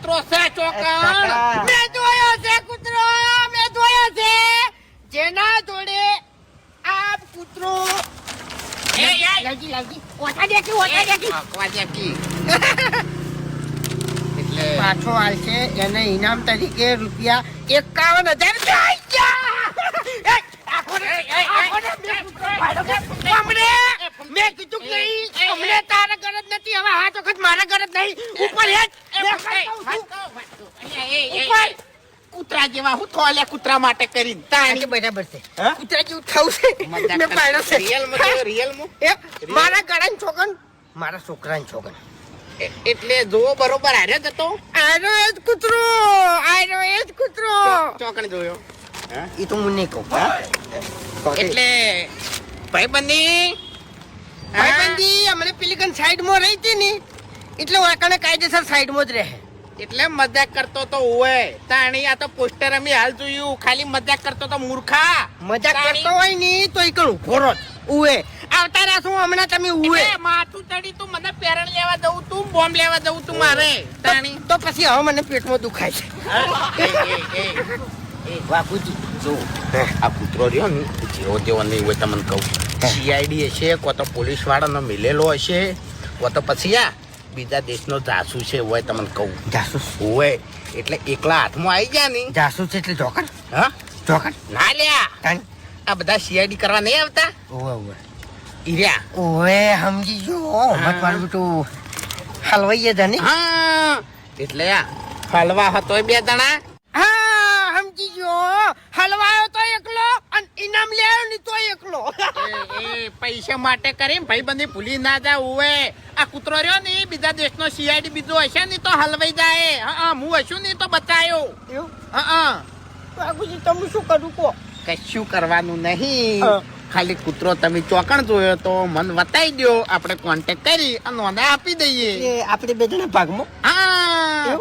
કૂતરો છે ચોકણ. મેં જોયો છે કૂતરો, મેં જોયો છે. જેના જોડે આ કૂતરો લાગી ઓછા દેખી એટલે પાછો હાલશે. એને ઇનામ તરીકે રૂપિયા 51,000. મેં કીધું કે નહીં, અમને તારા ઘર જ નથી. હવે હાથ વખત મારા ઘર જ નહીં. ઉપર કૂતરા જેવા હું થોલ્યા કૂતરા માટે કરી તાણી બરાબર છે. કૂતરા જેવું થવું છે. મેં પાડ્યો છે રિયલમાં મારા ગળાની છોકન, મારા છોકરાની છોકન. એટલે જો બરોબર હાર્યો જતો. આરો એ જ કૂતરો, આરો એ જ કૂતરો ચોકણ જોયો. એ તો હું નહીં કહું. એટલે ભાઈબંધી અમને પેલી કન સાઈડમાં રહી હતી ને, એટલે વાકણે કાયદેસર સાઈડમાં જ રહે. એટલે મજાક કરતો તો હોય તાણી. આ તો પોસ્ટર અમે હાલ જોયું. ખાલી મજાક કરતો તો મૂર્ખા. મજાક કરતો હોય ને તો ઈ કણ ઉભો ઉવે આવતા રહેશું હમણાં. તમે ઉવે માથું ચડી તું મને પેરણ લેવા દઉં તું, બોમ્બ લેવા દઉં તું મારે તાણી. તો પછી હવે મને પેટમાં દુખાય છે. બાપુજી જો આ કૂતરો રહ્યો ને જેવો તેવો નહીં હોય તમને કહું. સીઆઈડી હશે, કો તો પોલીસ વાળાનો મિલેલો હશે, કો તો પછી આ બીજા દેશનો જાસૂસ છે હોય તમને કહું. જાસૂસ હોય એટલે એકલા હાથમાં આવી ગયા ને. જાસૂસ એટલે ચોકન. હા ચોકન ના લ્યા. આ બધા સીઆઈડી કરવા નહીં આવતા. ઓવે ઈર્યા ઓવે સમજી જો મત મારું બેટું હલવાઈએ જાને. હા એટલે આ હલવા હતો બે દણા. હા સમજી ગયો. હલવાયો તો એકલો અને ઇનામ લેયો ની તો એકલો. એ પૈસા માટે કરીને ભાઈબંધી ભૂલી ના જા. ઓવે આ કૂતરો રહ્યો ને બીજા દેશનો સીઆઈડી બીજો હશે ને તો હલવાઈ જાય. હા હું હશું ને તો બચાયો. હા બાબુજી તમે શું કરું કો? કશું કરવાનું નહીં. ખાલી કૂતરો તમે ચોકણ જોયો તો મને બતાવી દો. આપણે કોન્ટેક્ટ કરી અને ઓને આપી દઈએ. આપણે બે જણા ભાગમાં. હા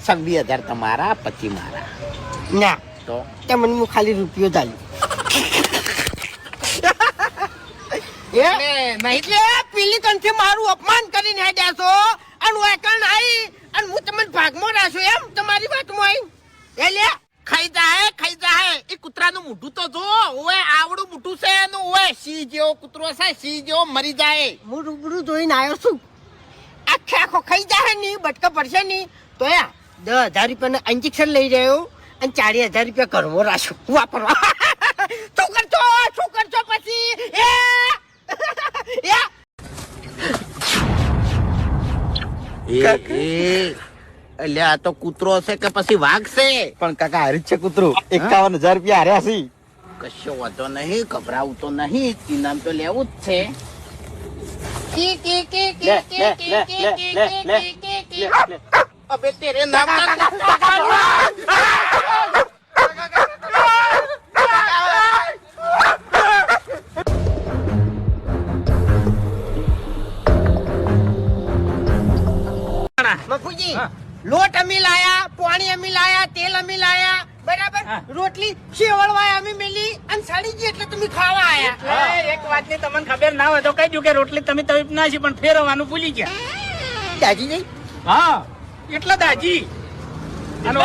26,000 તમારા 25 મારા. ના તો તમને હું ખાલી રૂપિયો ચાલ્યો. નહીં પેલી કંઠે મારું અપમાન કરીને હેડ્યા છો અને એકણ આવી અને હું તમને ભાગમાં રાખ્યો એમ તમારી વાતમાં આવી. એ લે ખાઈ જાય. એ કૂતરાનું મોઢું તો જો. ઓય આવડું મોઢું છે એનું. ઓય સિંહ જેવો કૂતરો છે, સિંહ જેવો મરી જાય. હું રૂબરૂ જોઈને આવ્યો છું. આખો ખાઈ જાય ની બટકા પડશે ની તો 10,000 રૂપિયાનું ઇન્જેક્શન લઈ રહ્યો અને 40,000 રૂપિયા કરવો રાખ્યો વાપરવા. શું કરશો પછી અલ્યા આ તો કૂતરો છે કે પછી વાઘ છે? પણ કાકા હારી જ છે કૂતરું. 51,000 રૂપિયા હાર્યા છે. કશો વાંધો નહીં, ગભરાવું તો નહીં. ઇનામ તો લેવું જ છે. અબે તેરે નામ મફુજી લોટ અમે લાયા, પાણી અમે લાયા, તેલ અમે લાયા, બરાબર. રોટલી શેવળવાય અમે મેલી અને સડી ગઈ એટલે તમે ખાવા આયા. એક વાતની તમને ખબર ના હોય તો કહી દઉં કે રોટલી તમે તવી ના છે પણ ફેરવવાનું ભૂલી ગયા. દાજી જઈ હા એટલે દાજી આનો